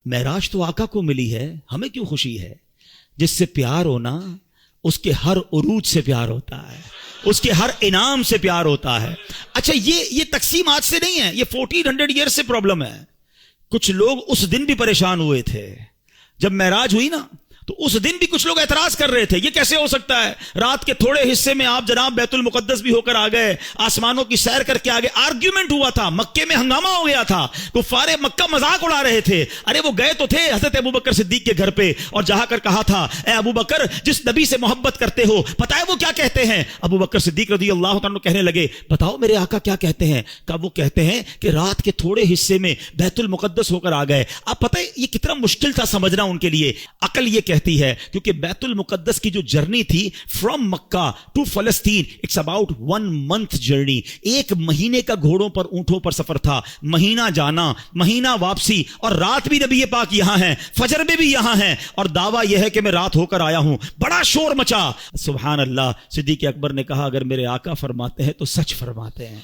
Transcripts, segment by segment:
معراج تو آقا کو ملی ہے، ہمیں کیوں خوشی ہے؟ جس سے پیار ہونا اس کے ہر عروج سے پیار ہوتا ہے، اس کے ہر انعام سے پیار ہوتا ہے۔ اچھا یہ تقسیم آج سے نہیں ہے، یہ 1400 ایئر سے پرابلم ہے۔ کچھ لوگ اس دن بھی پریشان ہوئے تھے جب معراج ہوئی نا، تو اس دن بھی کچھ لوگ اعتراض کر رہے تھے، یہ کیسے ہو سکتا ہے؟ رات کے تھوڑے حصے میں آپ جناب بیت المقدس بھی ہو کر آ گئے، آسمانوں کی سیر کر کے آ گئے۔ آرگیومنٹ ہوا تھا، مکے میں ہنگامہ ہو گیا تھا، کفار مکہ مذاق اڑا رہے تھے۔ ارے وہ گئے تو تھے حضرت ابوبکر صدیق کے گھر پہ اور جہاں کر کہا تھا، اے ابوبکر جس نبی سے محبت کرتے ہو پتہ ہے وہ کیا کہتے ہیں؟ ابوبکر صدیق رضی اللہ تعالیٰ کہنے لگے، بتاؤ میرے آقا کیا کہتے ہیں؟ کہ وہ کہتے ہیں کہ رات کے تھوڑے حصے میں بیت المقدس ہو کر آ گئے۔ اب پتہ ہے یہ کتنا مشکل تھا سمجھنا ان کے لیے۔ عقل یہ کہتی ہے کیونکہ بیت المقدس کی جو جرنی تھی فرام مکہ ٹو فلسطین، اٹس اباؤٹ 1 month جرنی، 1 مہینے کا گھوڑوں پر اونٹوں پر سفر تھا، مہینہ جانا مہینہ واپسی، اور رات بھی نبی پاک یہاں ہیں، فجر میں بھی یہاں ہیں، اور دعویٰ یہ ہے کہ میں رات ہو کر آیا ہوں۔ بڑا شور مچا، سبحان اللہ۔ صدیق اکبر نے کہا اگر میرے آقا فرماتے ہیں تو سچ فرماتے ہیں،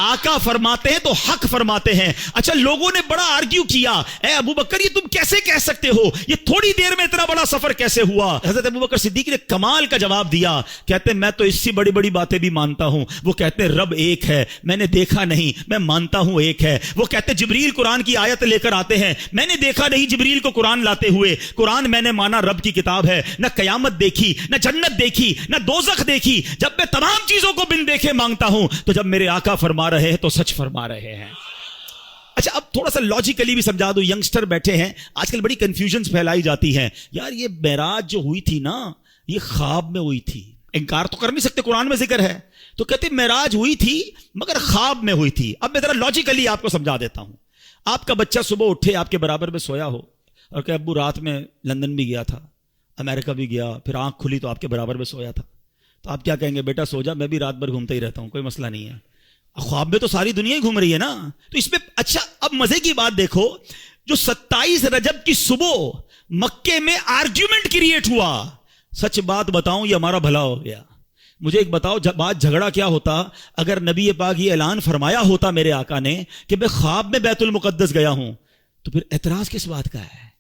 آقا فرماتے ہیں تو حق فرماتے ہیں۔ اچھا لوگوں نے بڑا آرگیو کیا، اے ابوبکر یہ تم کیسے کہہ سکتے ہو؟ یہ تھوڑی دیر میں اتنا بڑا سفر کیسے ہوا؟ حضرت ابوبکر صدیق نے کمال کا جواب دیا، کہتے ہیں میں تو اس سے بڑی بڑی باتیں بھی مانتا ہوں۔ وہ کہتے ہیں رب ایک ہے، میں نے دیکھا نہیں، میں مانتا ہوں ایک ہے۔ وہ کہتے ہیں جبریل قرآن کی آیت لے کر آتے ہیں، میں نے دیکھا نہیں جبریل کو قرآن لاتے ہوئے، قرآن میں نے مانا رب کی کتاب ہے۔ نہ قیامت دیکھی، نہ جنت دیکھی، نہ دوزخ دیکھی، جب میں تمام چیزوں کو بن دیکھے مانگتا ہوں، تو جب میرے آقا فرما رہے ہیں تو سچ فرما رہے ہیں۔ اچھا اب تھوڑا سا لاجیکلی بھی سمجھا دو، ینگسٹر بیٹھے ہیں آج کل بڑی کنفیوژنز پھیلائی جاتی ہیں، یار یہ معراج جو ہوئی تھی نا یہ خواب میں ہوئی تھی، انکار تو کر نہیں سکتے، قرآن میں ذکر ہے، تو کہتے معراج ہوئی تھی مگر خواب میں ہوئی تھی۔ اب میں ذرا لاجیکلی آپ کو سمجھا دیتا ہوں۔ آپ کا بچہ صبح اٹھے آپ کے برابر میں سویا ہو اور کہ ابو رات میں لندن بھی گیا تھا، امریکہ بھی گیا، پھر آنکھ کھلی تو آپ کے برابر میں سویا تھا، تو آپ کیا کہیں گے؟ بیٹا سو جا، میں بھی رات بھر گھومتا ہی رہتا ہوں، کوئی مسئلہ نہیں ہے۔ خواب میں تو ساری دنیا ہی گھوم رہی ہے نا، تو اس میں اچھا اب مزے کی بات دیکھو، جو 27 رجب کی صبح مکے میں آرگیومنٹ کریٹ ہوا، سچ بات بتاؤں یہ ہمارا بھلا ہو گیا۔ مجھے ایک بتاؤ بات جھگڑا کیا ہوتا اگر نبی پاک یہ اعلان فرمایا ہوتا میرے آقا نے کہ میں خواب میں بیت المقدس گیا ہوں، تو پھر اعتراض کس بات کا ہے؟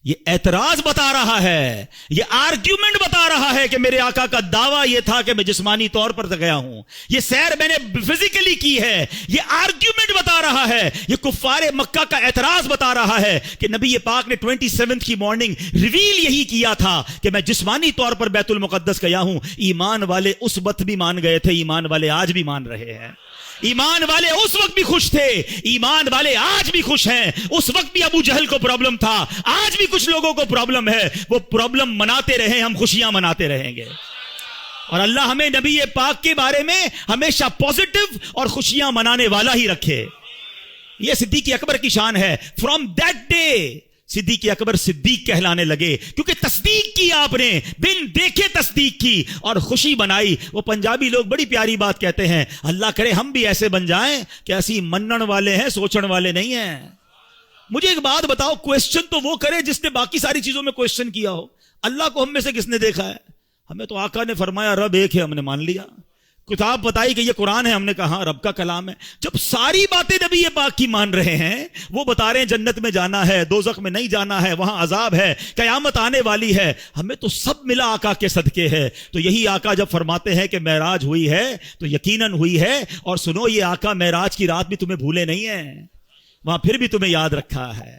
یہ اعتراض بتا رہا ہے، یہ آرگیومنٹ بتا رہا ہے کہ میرے آقا کا دعویٰ یہ تھا کہ میں جسمانی طور پر گیا ہوں، یہ سیر میں نے فزیکلی کی ہے، یہ آرگیومنٹ بتا رہا ہے، یہ کفار مکہ کا اعتراض بتا رہا ہے کہ نبی پاک نے 27 کی مارننگ ریویل یہی کیا تھا کہ میں جسمانی طور پر بیت المقدس گیا ہوں۔ ایمان والے اس وقت بھی مان گئے تھے، ایمان والے آج بھی مان رہے ہیں، ایمان والے اس وقت بھی خوش تھے، ایمان والے آج بھی خوش ہیں۔ اس وقت بھی ابو جہل کو پرابلم تھا، آج بھی کچھ لوگوں کو پرابلم ہے، وہ پرابلم مناتے رہیں، ہم خوشیاں مناتے رہیں گے، اور اللہ ہمیں نبی پاک کے بارے میں ہمیشہ پازیٹو اور خوشیاں منانے والا ہی رکھے۔ یہ صدیق اکبر کی شان ہے۔ فرام دیٹ ڈے صدیق اکبر صدیق کہلانے لگے، کیونکہ تصدیق کی، آپ نے بن دیکھے تصدیق کی اور خوشی بنائی۔ وہ پنجابی لوگ بڑی پیاری بات کہتے ہیں، اللہ کرے ہم بھی ایسے بن جائیں کہ ایسی منن والے ہیں، سوچن والے نہیں ہیں۔ مجھے ایک بات بتاؤ، کویسچن تو وہ کرے جس نے باقی ساری چیزوں میں کویسچن کیا ہو، اللہ کو ہم میں سے کس نے دیکھا ہے؟ ہمیں تو آقا نے فرمایا رب ایک ہے، ہم نے مان لیا، کتاب بتائی کہ یہ قرآن ہے، ہم نے کہا رب کا کلام ہے۔ جب ساری باتیں نبی پاک کی مان رہے ہیں، وہ بتا رہے ہیں جنت میں جانا ہے، دوزخ میں نہیں جانا ہے، وہاں عذاب ہے، قیامت آنے والی ہے، ہمیں تو سب ملا آقا کے صدقے ہے۔ تو یہی آقا جب فرماتے ہیں کہ معراج ہوئی ہے تو یقیناً ہوئی ہے، اور سنو یہ آقا معراج کی رات بھی تمہیں بھولے نہیں ہیں، وہاں پھر بھی تمہیں یاد رکھا ہے۔